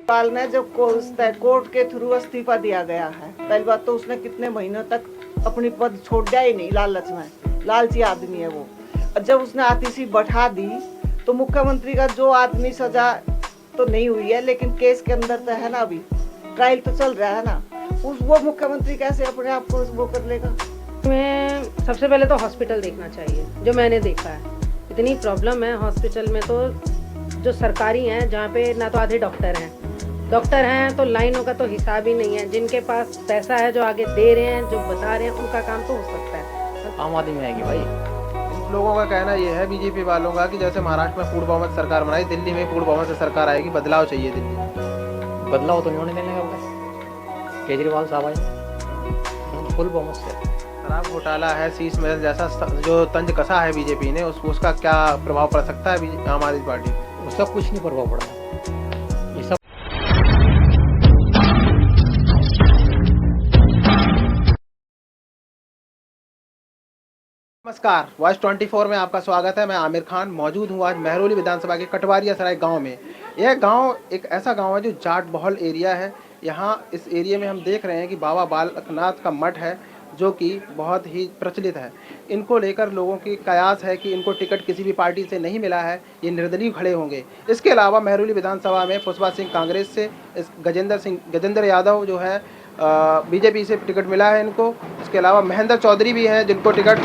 पाल ने जो कोर्ट के थ्रू इस्तीफा दिया गया है, पहली बात तो उसने कितने महीनों तक अपनी पद छोड़ा ही नहीं, लालच में, लालची आदमी है वो। और जब उसने आतिशी बैठा दी तो मुख्यमंत्री का जो आदमी सजा तो नहीं हुई है, लेकिन केस के अंदर तो है ना, अभी ट्रायल तो चल रहा है ना, वो मुख्यमंत्री कैसे अपने आप को वो कर लेगा। मैं सबसे पहले तो हॉस्पिटल देखना चाहिए, जो मैंने देखा है इतनी प्रॉब्लम है हॉस्पिटल में। तो जो सरकारी हैं जहाँ पे ना तो आधे डॉक्टर हैं तो लाइनों का तो हिसाब ही नहीं है। जिनके पास पैसा है, जो आगे दे रहे हैं, जो बता रहे हैं, उनका काम तो हो सकता है। आम आदमी में आएगी भाई। लोगों का कहना यह है बीजेपी वालों का कि जैसे महाराष्ट्र में पूर्ण बहुमत सरकार बनाई, दिल्ली में पूर्ण बहुमत से सरकार आएगी, बदलाव चाहिए दिल्ली में। बदलाव तो नहीं होने देने का। केजरीवाल साहब आए फुल बहुमत से। शराब घोटाला है, शीश महल जैसा जो तंज कसा है बीजेपी ने, उसका क्या प्रभाव पड़ सकता है आम आदमी पार्टी को? उसका कुछ नहीं प्रभाव पड़ा। ये सब नमस्कार, वॉइस 24 में आपका स्वागत है। मैं आमिर खान मौजूद हूँ आज महरौली विधानसभा के कटवारिया सराय गांव में। यह गांव एक ऐसा गांव है जो जाट बहुल एरिया है। यहाँ इस एरिया में हम देख रहे हैं कि बाबा बालकनाथ का मठ है, जो कि बहुत ही प्रचलित है। इनको लेकर लोगों की कयास है कि इनको टिकट किसी भी पार्टी से नहीं मिला है, ये निर्दलीय खड़े होंगे। इसके अलावा महरौली विधानसभा में पुष्पा सिंह कांग्रेस से, गजेंद्र यादव जो है बीजेपी से टिकट मिला है इनको। इसके अलावा महेंद्र चौधरी भी हैं जिनको टिकट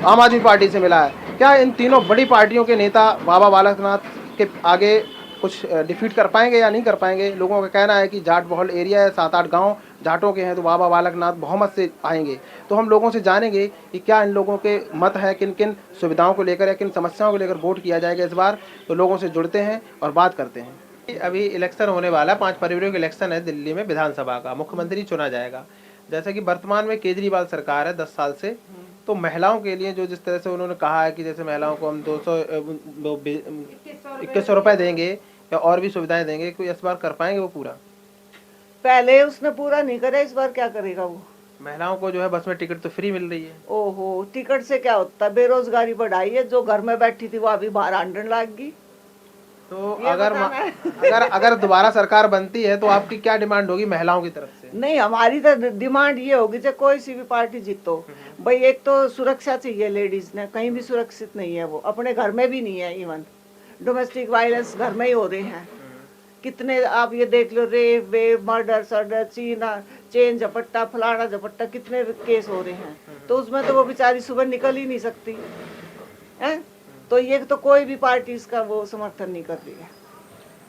आम आदमी पार्टी से मिला है। क्या इन तीनों बड़ी पार्टियों के नेता बाबा बालकनाथ के आगे कुछ डिफीट कर पाएंगे या नहीं कर पाएंगे? लोगों का कहना है कि जाट बहुल एरिया है, 7-8 गांव जाटों के हैं, तो बाबा बालकनाथ बहुमत से आएंगे। तो हम लोगों से जानेंगे कि क्या इन लोगों के मत है, किन किन सुविधाओं को लेकर या किन समस्याओं को लेकर वोट किया जाएगा इस बार। तो लोगों से जुड़ते हैं और बात करते हैं। अभी इलेक्शन होने वाला है, 5 फरवरी को इलेक्शन है दिल्ली में विधानसभा का, मुख्यमंत्री चुना जाएगा। जैसे कि वर्तमान में केजरीवाल सरकार है 10 साल से, तो महिलाओं के लिए जो जिस तरह से उन्होंने कहा है कि जैसे महिलाओं को हम 2100 रुपये देंगे या और भी सुविधाएं देंगे, कोई इस बार कर पाएंगे वो पूरा? पहले उसने पूरा नहीं करा, इस बार क्या करेगा वो? महिलाओं को जो है बस में टिकट तो फ्री मिल रही है। ओहो, टिकट से क्या होता है? बेरोजगारी बढ़ाई है, जो घर में बैठी थी वो अभी बाहर आंदन लाग गई। तो अगर दोबारा सरकार बनती है तो आपकी क्या डिमांड होगी महिलाओं की तरफ से? नहीं, हमारी तो डिमांड ये होगी चाहे कोई सी भी पार्टी जीतो भाई, एक तो सुरक्षा चाहिए। लेडीज ने कहीं भी सुरक्षित नहीं है, वो अपने घर में भी नहीं है। इवन डोमेस्टिक वायलेंस घर में ही हो रहे हैं। कितने आप ये देख लो, रेप वेप मर्डर सर्डर चेन झपट्टा फलाना झपट्टा, कितने केस हो रहे हैं। तो उसमें तो वो बेचारी सुबह निकल ही नहीं सकती है। तो ये तो कोई भी पार्टी इसका वो समर्थन नहीं कर रही है।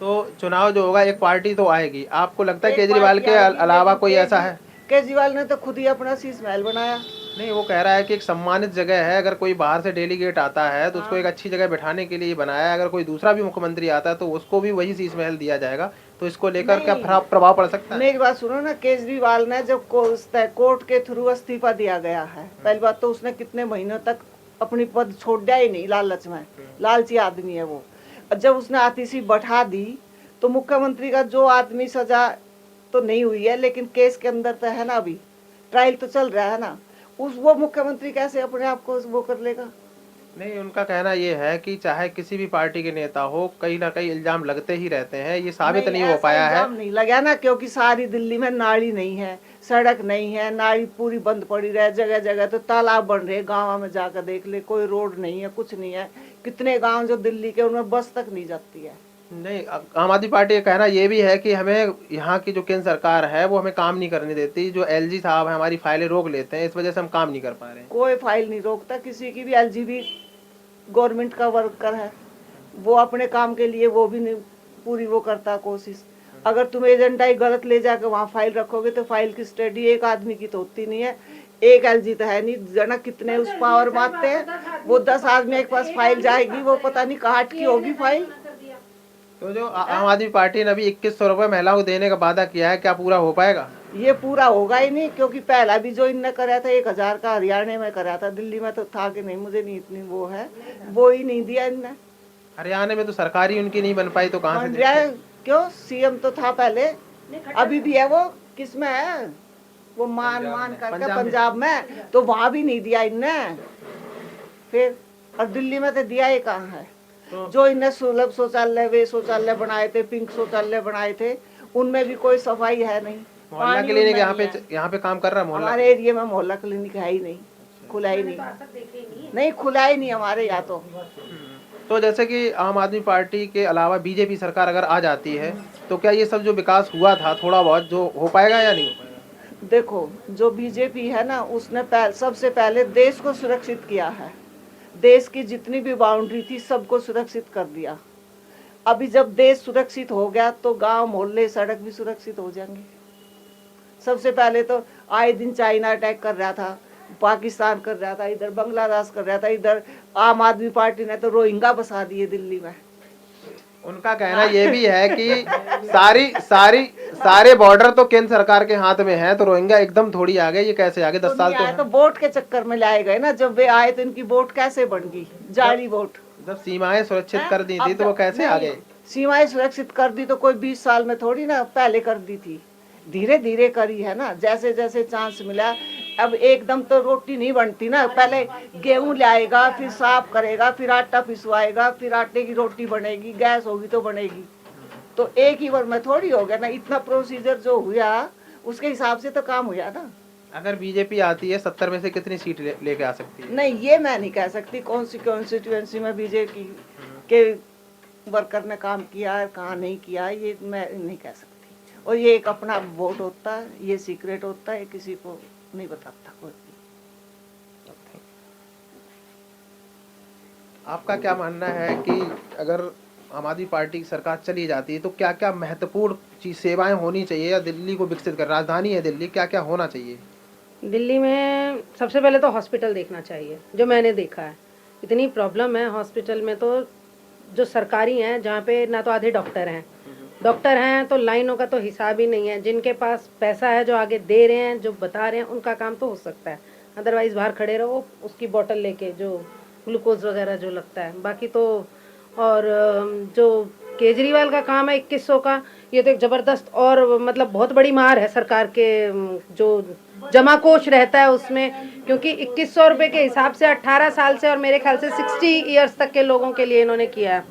तो चुनाव जो होगा एक पार्टी तो आएगी। आपको लगता है केजरीवाल के अलावा कोई ऐसा है? केजरीवाल ने तो खुद ही अपना शीश महल बनाया। नहीं, वो कह रहा है कि एक सम्मानित जगह है, अगर कोई बाहर से डेलीगेट आता है तो उसको एक अच्छी जगह बैठाने के लिए बनाया है। अगर कोई दूसरा भी मुख्यमंत्री आता है तो उसको भी वही शीश महल दिया जाएगा। तो इसको लेकर क्या प्रभाव पड़ सकता है? मेरी बात सुनो ना, केजरीवाल ने जब कोर्ट के थ्रू इस्तीफा दिया गया है, पहली बात तो उसने कितने महीनों तक अपनी पद छोड़ा ही नहीं, लालच में, लालची आदमी है वो। जब उसने आतिशी बैठा दी तो मुख्यमंत्री का जो आदमी सजा तो नहीं हुई है, लेकिन केस के अंदर तो है ना, अभी ट्रायल तो चल रहा है ना, वो मुख्यमंत्री कैसे अपने आप को वो कर लेगा? नहीं, उनका कहना ये है कि चाहे किसी भी पार्टी के नेता हो, कहीं ना कहीं इल्जाम लगते ही रहते हैं, ये साबित नहीं हो पाया है। नहीं लगा ना, क्योंकि सारी दिल्ली में नाली नहीं है, सड़क नहीं है, नाली पूरी बंद पड़ी रहे, जगह जगह तो तालाब बन रहे। गाँव में जाकर देख ले, कोई रोड नहीं है, कुछ नहीं है। कितने गाँव जो दिल्ली के, उनमें बस तक नहीं जाती है। नहीं, आम आदमी पार्टी का कहना ये भी है कि हमें यहाँ की जो केंद्र सरकार है वो हमें काम नहीं करने देती। जो एलजी साहब है हमारी फाइलें रोक लेते हैं, इस वजह से हम काम नहीं कर पा रहे हैं। कोई फाइल नहीं रोकता किसी की भी। एलजी भी गवर्नमेंट का वर्कर है, वो अपने काम के लिए वो भी नहीं पूरी वो करता कोशिश। अगर तुम एजेंडा ही गलत ले जाकर वहाँ फाइल रखोगे तो फाइल की स्टडी एक आदमी की तो होती नहीं है। एक एलजी तो है नहीं, जना कितने उस पावर मारते हैं। वो 10 आदमी के पास फाइल जाएगी, वो पता नहीं कहाँ की होगी फाइल। तो जो आम आदमी पार्टी ने अभी 2100 रुपये महिलाओं को देने का वादा किया है, क्या पूरा हो पाएगा? ये पूरा होगा ही नहीं, क्योंकि पहला भी जो इनने कराया था 1000 का हरियाणा में कराया था, दिल्ली में तो था कि नहीं मुझे नहीं इतनी वो है, वो ही नहीं दिया इनने। हरियाणा में तो सरकारी उनकी नहीं बन पाई, तो कहाँ से दिया? क्यों, सीएम तो था पहले, अभी भी है। वो किस में है? वो मान करके पंजाब में, तो वहां भी नहीं दिया इनने फिर। और दिल्ली में तो दिया ही कहाँ है? जो इनने सुलभ शौचालय वे शौचालय बनाए थे, पिंक शौचालय बनाए थे, उनमें भी कोई सफाई है नहीं। मोहल्ला पानी क्लिनिक उनमें नहीं है। यहाँ पे काम कर रहा है मोहल्ला? हमारे एरिया में मोहल्ला क्लिनिक है ही नहीं, खुला ही नहीं, नहीं खुला ही नहीं हमारे यहाँ तो जैसे कि आम आदमी पार्टी के अलावा बीजेपी सरकार अगर आ जाती है तो क्या ये सब जो विकास हुआ था थोड़ा बहुत जो हो पाएगा या नहीं हो पाएगा? देखो, जो बीजेपी है ना, उसने सबसे पहले देश को सुरक्षित किया है। देश की जितनी भी बाउंड्री थी सबको सुरक्षित कर दिया। अभी जब देश सुरक्षित हो गया तो गांव मोहल्ले सड़क भी सुरक्षित हो जाएंगे। सबसे पहले तो आए दिन चाइना अटैक कर रहा था, पाकिस्तान कर रहा था, इधर बांग्लादेश कर रहा था, इधर आम आदमी पार्टी ने तो रोहिंगा बसा दिए दिल्ली में। उनका कहना ये भी है कि सारे बॉर्डर तो केंद्र सरकार के हाथ में है, तो रोहिंग्या एकदम थोड़ी आ गए, ये कैसे आगे 10 साल तो वोट के चक्कर में लाए गए ना। जब वे आए तो इनकी वोट कैसे बन गई, जाली वोट। जब सीमाएं सुरक्षित कर दी थी तो वो कैसे आ गए? सीमाएं सुरक्षित कर दी तो कोई 20 साल में थोड़ी ना पहले कर दी थी, धीरे धीरे करी है ना, जैसे जैसे चांस मिला। अब एकदम तो रोटी नहीं बनती ना, पहले गेहूं लाएगा, फिर साफ करेगा, फिर आटा पिसवाएगा, फिर आटे की रोटी बनेगी, गैस होगी तो बनेगी। तो एक ही बार में थोड़ी हो गया ना, इतना प्रोसीजर जो हुआ उसके हिसाब से तो काम हुआ ना। अगर बीजेपी आती है 70 में से कितनी सीट लेके आ सकती है? नहीं, ये मैं नहीं कह सकती कौन सी कॉन्स्टिट्यूएंसी में बीजेपी के वर्कर ने काम किया है, कहाँ नहीं किया, ये मैं नहीं कह सकती। और ये एक अपना वोट होता है, ये सीक्रेट होता है, किसी को नहीं बताता कोई। आपका क्या मानना है कि अगर आम आदमी पार्टी की सरकार चली जाती है तो क्या क्या महत्वपूर्ण चीज सेवाएं होनी चाहिए, या दिल्ली को विकसित कर, राजधानी है दिल्ली, क्या क्या होना चाहिए? दिल्ली में सबसे पहले तो हॉस्पिटल देखना चाहिए। जो मैंने देखा है, इतनी प्रॉब्लम है हॉस्पिटल में, तो जो सरकारी हैं जहाँ पे ना तो आधे डॉक्टर हैं तो लाइनों का तो हिसाब ही नहीं है। जिनके पास पैसा है, जो आगे दे रहे हैं, जो बता रहे हैं, उनका काम तो हो सकता है। अदरवाइज बाहर खड़े रहो उसकी बोतल लेके, जो ग्लूकोज वगैरह जो लगता है। बाकी तो और जो केजरीवाल का काम है 2100 का, ये तो एक ज़बरदस्त और मतलब बहुत बड़ी मार है सरकार के जो जमा कोष रहता है उसमें, क्योंकि 2100 रुपये के हिसाब से 18 साल से और मेरे ख्याल से 60 ईयर्स तक के लोगों के लिए इन्होंने किया है,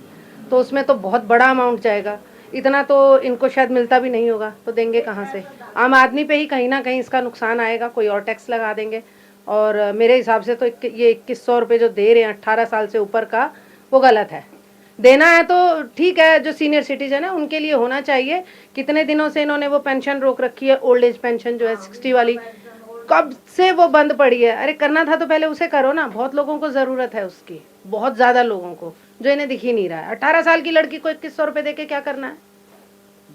तो उसमें तो बहुत बड़ा अमाउंट जाएगा। इतना तो इनको शायद मिलता भी नहीं होगा, तो देंगे कहाँ से? आम आदमी पे ही कहीं ना कहीं इसका नुकसान आएगा, कोई और टैक्स लगा देंगे। और मेरे हिसाब से तो ये 2100 रुपये जो दे रहे हैं 18 साल से ऊपर का, वो गलत है। देना है तो ठीक है, जो सीनियर सिटीजन है उनके लिए होना चाहिए। कितने दिनों से इन्होंने वो पेंशन रोक रखी है, ओल्ड एज पेंशन जो है 60 वाली, कब से वो बंद पड़ी है? अरे करना था तो पहले उसे करो ना। बहुत लोगों को ज़रूरत है उसकी, बहुत ज़्यादा लोगों को, जो इन्हें दिख ही नहीं रहा है। 18 साल की लड़की को 2100 रुपये दे के क्या करना है?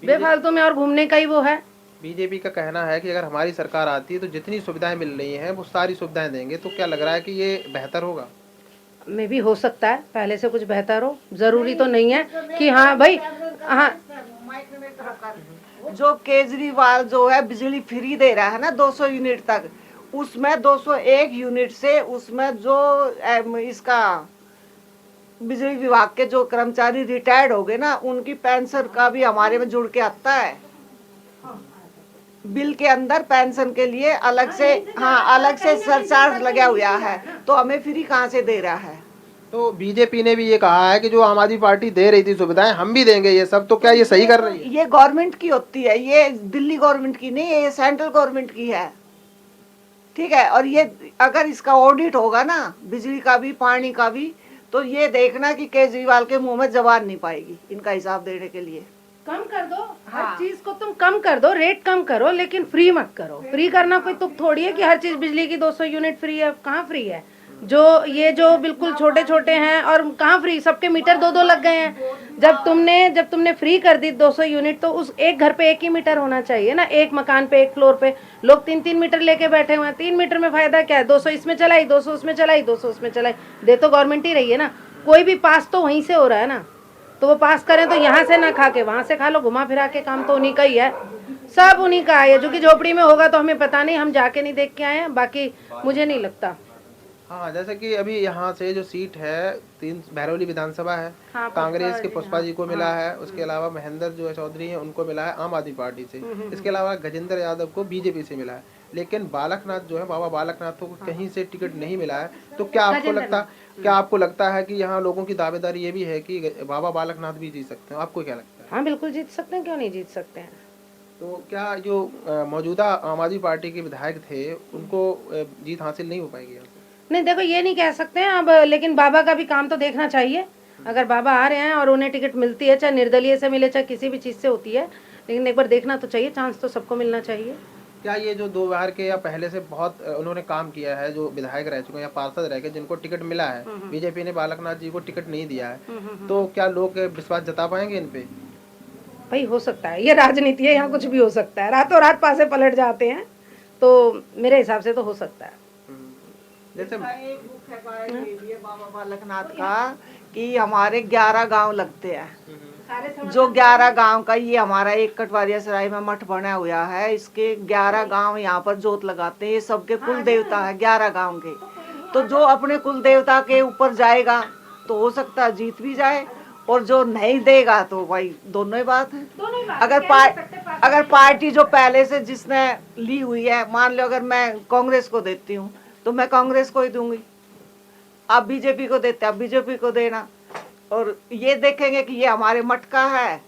बेफालतू में और घूमने का ही वो है। बीजेपी का कहना है कि अगर हमारी सरकार आती है तो जितनी सुविधाएं मिल रही हैं वो सारी सुविधाएं देंगे, तो क्या लग रहा है कि ये बेहतर होगा? में भी हो सकता है पहले से कुछ बेहतर हो, जरूरी तो नहीं है कि हाँ भाई। हाँ, जो केजरीवाल जो है बिजली फ्री दे रहा है ना 200 यूनिट तक, उसमें 201 यूनिट से उसमें जो इसका बिजली विभाग के जो कर्मचारी रिटायर्ड हो गए ना, उनकी पेंशन का भी हमारे में जुड़ के आता है। बिल के अंदर पेंशन के लिए अलग से, हाँ अलग से सरचार्ज लगा हुआ है, तो हमें फ्री कहाँ से दे रहा है? तो बीजेपी ने भी ये कहा है कि जो आम आदमी पार्टी दे रही थी सुविधाएं हम भी देंगे ये सब, तो क्या ये सही कर रही है? ये गवर्नमेंट की होती है, ये दिल्ली गवर्नमेंट की नहीं है, ये सेंट्रल गवर्नमेंट की है, ठीक है। और ये अगर इसका ऑडिट होगा ना, बिजली का भी पानी का भी, तो ये देखना कि केजरीवाल के मुंह में जबान नहीं पाएगी इनका हिसाब देने के लिए। कम कर दो, हर चीज को तुम कम कर दो, रेट कम करो, लेकिन फ्री मत करो। फ्री करना कोई तुक थोड़ी है कि हर चीज बिजली की 200 यूनिट फ्री है। कहाँ फ्री है? जो बिल्कुल छोटे छोटे हैं, और कहाँ फ्री? सबके मीटर 2-2 लग गए हैं। जब तुमने फ्री कर दी 200 यूनिट, तो उस एक घर पे एक ही मीटर होना चाहिए ना, एक मकान पे, एक फ्लोर पे। लोग 3-3 मीटर लेके बैठे हुए हैं। 3 मीटर में फायदा क्या है? 200 इसमें चलाई, 200 उसमें चलाई, 200 उसमें चलाई, दे तो गवर्नमेंट ही रही है ना। कोई भी पास तो वहीं से हो रहा है ना, तो वो पास करें तो यहाँ से ना खा के वहाँ से खा लो। घुमा फिरा के काम तो उन्हीं का ही है, सब उन्हीं का है। जो कि झोपड़ी में होगा तो हमें पता नहीं, हम जाके नहीं देख के आए हैं, बाकी मुझे नहीं लगता। हाँ, जैसे कि अभी यहाँ से जो सीट है 3 बहरौली विधानसभा है, हाँ, कांग्रेस के पुष्पा जी को मिला है, उसके अलावा महेंद्र जो चौधरी हैं उनको मिला है आम आदमी पार्टी से, इसके अलावा गजेंद्र यादव को बीजेपी से मिला है। लेकिन बालकनाथ जो है, बाबा बालकनाथ को कहीं से टिकट नहीं मिला है। तो क्या आपको लगता है कि यहाँ लोगों की दावेदारी ये भी है कि बाबा बालकनाथ भी जीत सकते हैं? आपको क्या लगता है? हाँ बिल्कुल जीत सकते हैं, क्यों नहीं जीत सकते हैं। तो क्या जो मौजूदा आम आदमी पार्टी के विधायक थे उनको जीत हासिल नहीं हो पाएगी यहाँ पे? नहीं देखो ये नहीं कह सकते हैं अब, लेकिन बाबा का भी काम तो देखना चाहिए। अगर बाबा आ रहे हैं और उन्हें टिकट मिलती है, चाहे निर्दलीय से मिले चाहे किसी भी चीज़ से होती है, लेकिन एक बार देखना तो चाहिए, चांस तो सबको मिलना चाहिए। क्या ये जो 2 बार के या पहले से बहुत उन्होंने काम किया है, जो विधायक रह चुके हैं या पार्षद रह गए जिनको टिकट मिला है, बीजेपी ने बालकनाथ जी को टिकट नहीं दिया है, तो क्या लोग विश्वास जता पाएंगे इन पे? भाई हो सकता है, ये राजनीति है, यहाँ कुछ भी हो सकता है, रातों रात पासे पलट जाते हैं, तो मेरे हिसाब से तो हो सकता है। जैसे एक मुख्य कारण ये भी है बाबा बालकनाथ का कि हमारे 11 गांव लगते हैं, जो 11 गांव का ये हमारा एक कटवारिया सराय में मठ बना हुआ है, इसके 11 गांव यहाँ पर जोत लगाते हैं, ये सबके कुल देवता है 11 गांव के। तो जो अपने कुल देवता के ऊपर जाएगा तो हो सकता है जीत भी जाए, और जो नहीं देगा तो भाई दोनों ही बात है। अगर पार्टी जो पहले से जिसने ली हुई है, मान लो अगर मैं कांग्रेस को देती हूँ तो मैं कांग्रेस को ही दूंगी, आप बीजेपी को देते आप बीजेपी को देना, और ये देखेंगे कि ये हमारे मठ का है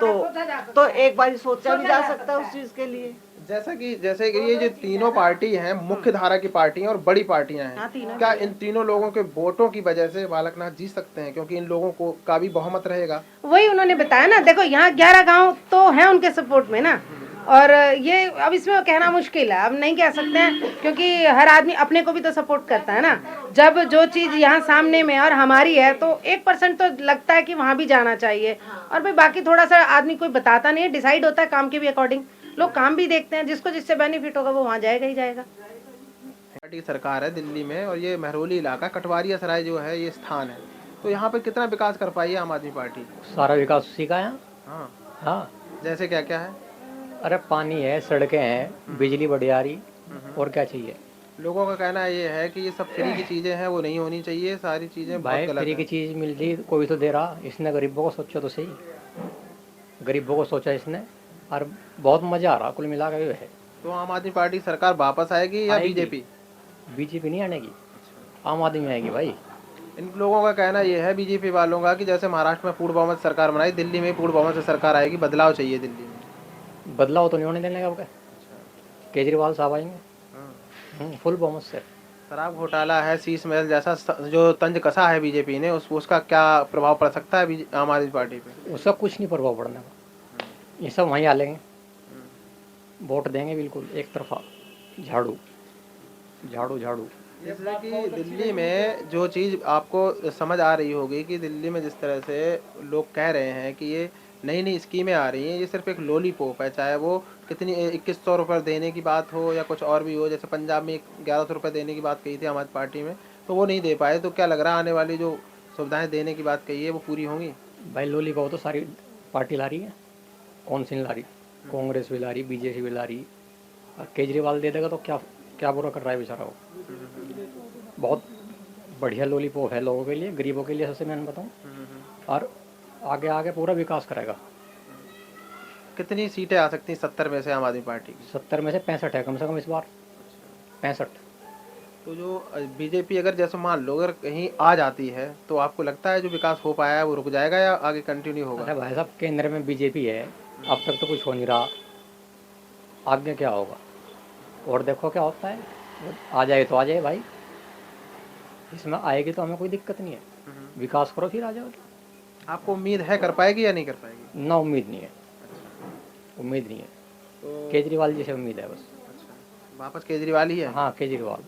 तो एक बार सोचा भी जा सकता है उस चीज के लिए। जैसे कि ये जो तीनों पार्टी हैं, मुख्य धारा की पार्टियां और बड़ी पार्टियां हैं, क्या इन तीनों लोगों के वोटों की वजह से बालकनाथ जीत सकते हैं, क्योंकि इन लोगों को का भी बहुमत रहेगा? वही उन्होंने बताया ना, देखो यहाँ 11 गांव तो है उनके सपोर्ट में ना, और ये अब इसमें कहना मुश्किल है, अब नहीं कह सकते हैं, क्योंकि हर आदमी अपने को भी तो सपोर्ट करता है ना। जब जो चीज़ यहाँ सामने में और हमारी है तो 1% तो लगता है कि वहाँ भी जाना चाहिए, और भाई बाकी थोड़ा सा आदमी कोई बताता नहीं है, डिसाइड होता है काम के भी अकॉर्डिंग, लोग काम भी देखते हैं, जिसको जिससे बेनिफिट होगा वो वहाँ जाएगा ही जाएगा। पार्टी सरकार है दिल्ली में, और ये महरौली इलाका कटवारिया सराय जो है ये स्थान है, तो यहाँ पे कितना विकास कर पाई है आम आदमी पार्टी? सारा विकास उसी का है। हाँ, हाँ, जैसे क्या क्या है? अरे पानी है, सड़कें हैं, बिजली बढ़िया आ रही, और क्या चाहिए? लोगों का कहना ये है कि ये सब फ्री की चीजें हैं, वो नहीं होनी चाहिए, सारी चीजें बहुत भाई गलत फ्री की है। चीज़ मिल रही कोई तो दे रहा, इसने गरीबों को सोचा तो सही, गरीबों को सोचा इसने, और बहुत मज़ा आ रहा कुल मिला के है। तो आम आदमी पार्टी सरकार वापस आएगी या आएगी। बीजेपी? बीजेपी नहीं आने की, आम आदमी आएगी भाई। इन लोगों का कहना ये है बीजेपी वालों का कि जैसे महाराष्ट्र में पूर्ण बहुमत सरकार बनाई, दिल्ली में पूर्ण बहुमत से सरकार आएगी, बदलाव चाहिए दिल्ली में। बदलाव तो नहीं होने देने का, क्या केजरीवाल साहब आएंगे फुल बहुमत से। शराब घोटाला है, शीश महल जैसा जो तंज कसा है बीजेपी ने, उसका क्या प्रभाव पड़ सकता है आम आदमी पार्टी पे? उसका कुछ नहीं प्रभाव पड़ने का, ये सब वहीं आ लेंगे, वोट देंगे बिल्कुल एक तरफा, झाड़ू झाड़ू झाड़ू। जैसे कि दिल्ली में जो चीज़ आपको समझ आ रही होगी कि दिल्ली में जिस तरह से लोग कह रहे हैं कि ये नई नई स्कीमें आ रही हैं, ये सिर्फ एक लॉलीपॉप है, चाहे वो कितनी 2100 रुपये देने की बात हो या कुछ और भी हो। जैसे पंजाब में 1100 रुपये देने की बात कही थी हमारी पार्टी में, तो वो नहीं दे पाए, तो क्या लग रहा है आने वाली जो सुविधाएं देने की बात कही है वो पूरी होंगी? भाई लॉलीपॉप तो सारी पार्टी ला रही है, कौन सी नहीं ला रही, कांग्रेस भी ला रही, बीजेपी भी ला रही, और केजरीवाल दे देगा तो क्या क्या बुरा कर रहा है बेचारा वो। बहुत बढ़िया लॉलीपॉप है लोगों के लिए, गरीबों के लिए सबसे मैंने बताऊँ, और आगे आगे पूरा विकास करेगा। कितनी सीटें आ सकती हैं 70 में से आम आदमी पार्टी की? 70 में से 65 है कम से कम इस बार, 65। तो जो बीजेपी अगर जैसे मान लो अगर कहीं आ जाती है तो आपको लगता है जो विकास हो पाया है वो रुक जाएगा या आगे कंटिन्यू होगा? अरे भाई साहब केंद्र में बीजेपी है, अब तक तो कुछ हो नहीं रहा, आगे क्या होगा और देखो क्या होता है। आ जाए तो आ जाए भाई, इसमें आएगी तो हमें कोई दिक्कत नहीं है, विकास करो फिर आ जाओ। आपको उम्मीद है कर पाएगी या नहीं कर पाएगी? ना उम्मीद नहीं है, उम्मीद नहीं है, तो केजरीवाल जी से उम्मीद है बस। वापस केजरीवाल ही है? हाँ केजरीवाल।